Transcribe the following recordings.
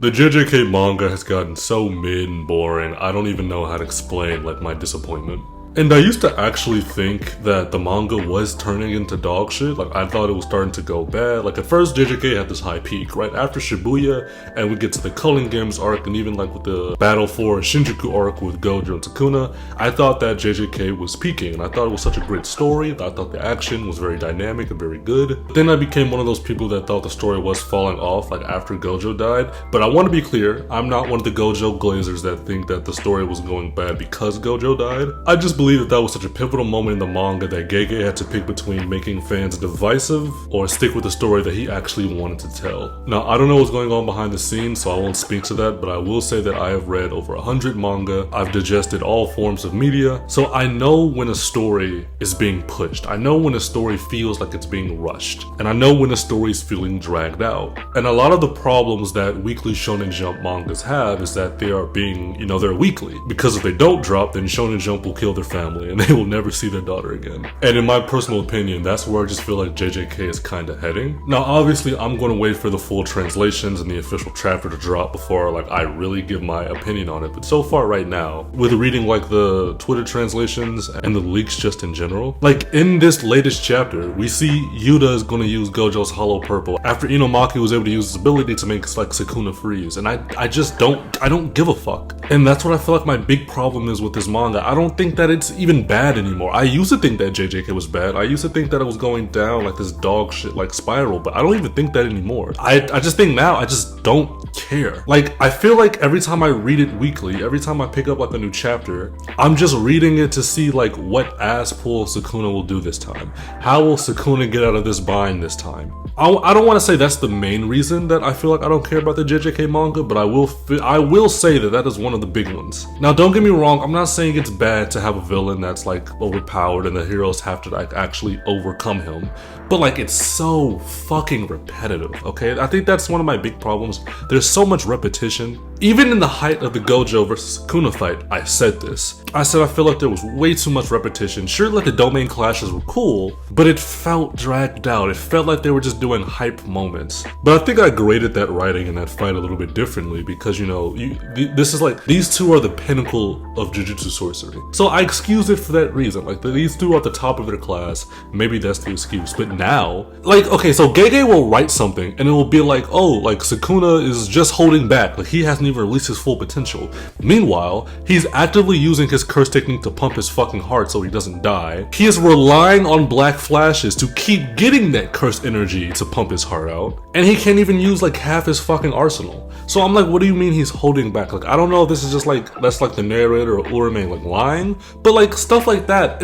The JJK manga has gotten so mid and boring, I don't even know how to explain like my disappointment. And I used to actually think that the manga was turning into dog shit. Like, I thought it was starting to go bad. Like, at first, JJK had this high peak, right after Shibuya, and we get to the Culling Games arc, and even like with the Battle for Shinjuku arc with Gojo and Sukuna, I thought that JJK was peaking, and I thought it was such a great story. I thought the action was very dynamic and very good. But then I became one of those people that thought the story was falling off, like after Gojo died. But I want to be clear, I'm not one of the Gojo glazers that think that the story was going bad because Gojo died. I just believe that was such a pivotal moment in the manga that Gege had to pick between making fans divisive or stick with the story that he actually wanted to tell. Now, I don't know what's going on behind the scenes, so I won't speak to that, but I will say that I have read over 100 manga, I've digested all forms of media, so I know when a story is being pushed. I know when a story feels like it's being rushed, and I know when a story is feeling dragged out. And a lot of the problems that weekly Shonen Jump mangas have is that they are being, they're weekly. Because if they don't drop, then Shonen Jump will kill their family and they will never see their daughter again. And in my personal opinion, that's where I just feel like JJK is kind of heading. Now, obviously, I'm going to wait for the full translations and the official chapter to drop before I really give my opinion on it. But so far right now, with reading the Twitter translations and the leaks just in general, in this latest chapter, we see Yuta is going to use Gojo's Hollow Purple after Inomaki was able to use his ability to make Sukuna freeze. And I just don't give a fuck. And that's what I feel like my big problem is with this manga. I don't think that it's even bad anymore. I used to think that JJK was bad. I used to think that it was going down like this dog shit spiral, but I don't even think that anymore. I just think now I just don't care. I feel like every time I read it weekly, every time I pick up a new chapter, I'm just reading it to see what ass pull Sukuna will do this time. How will Sukuna get out of this bind this time? I don't want to say that's the main reason that I feel like I don't care about the JJK manga, but I will say that is one of the big ones. Now, don't get me wrong, I'm not saying it's bad to have a villain that's overpowered and the heroes have to actually overcome him, but it's so fucking repetitive, okay? I think that's one of my big problems. There's so much repetition. Even in the height of the Gojo versus Sukuna fight, I said this. I said I feel like there was way too much repetition. Sure, the domain clashes were cool, but it felt dragged out. It felt like they were just doing hype moments. But I think I graded that writing and that fight a little bit differently because, this is these two are the pinnacle of Jujutsu sorcery. So I excuse it for that reason. These two are at the top of their class. Maybe that's the excuse. But now, okay, so Gege will write something and it will be Sukuna is just holding back. He hasn't even released his full potential. Meanwhile, he's actively using his curse technique to pump his fucking heart so he doesn't die. He is relying on black flashes to keep getting that cursed energy to pump his heart out. And he can't even use half his fucking arsenal. So I'm what do you mean he's holding back? I don't know if this is just that's the narrator or Urame lying, but stuff like that,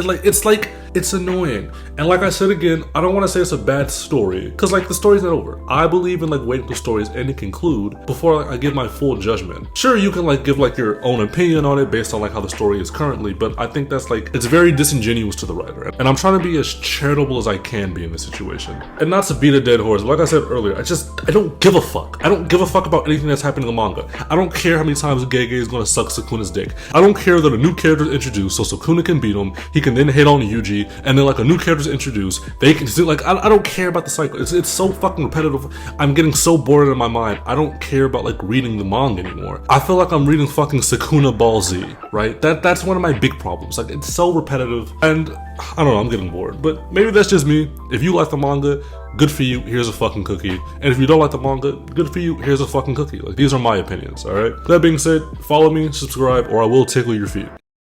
it's annoying. And I said again, I don't want to say it's a bad story, because the story's not over. I believe in waiting till stories end and conclude before I give my full judgment. Sure, you can give your own opinion on it based on how the story is currently, but I think that's it's very disingenuous to the writer. And I'm trying to be as charitable as I can be in this situation. And not to beat a dead horse, like I said earlier, I don't give a fuck. I don't give a fuck about anything that's happening in the manga. I don't care how many times Gege is gonna suck Sukuna's dick. I don't care that a new character is introduced so Sukuna can beat him, he can then hit on Yuji, and then a new character is introduced, they can do I don't care about the cycle. It's so fucking repetitive. I'm getting so bored in my mind. I don't care about reading the manga anymore. I feel like I'm reading fucking Sukuna Ball Z, right? That's one of my big problems. It's so repetitive, and I don't know, I'm getting bored. But maybe that's just me. If you like the manga, good for you, here's a fucking cookie. And if you don't like the manga, good for you, here's a fucking cookie. These are my opinions, alright? That being said, follow me, subscribe, or I will tickle your feet.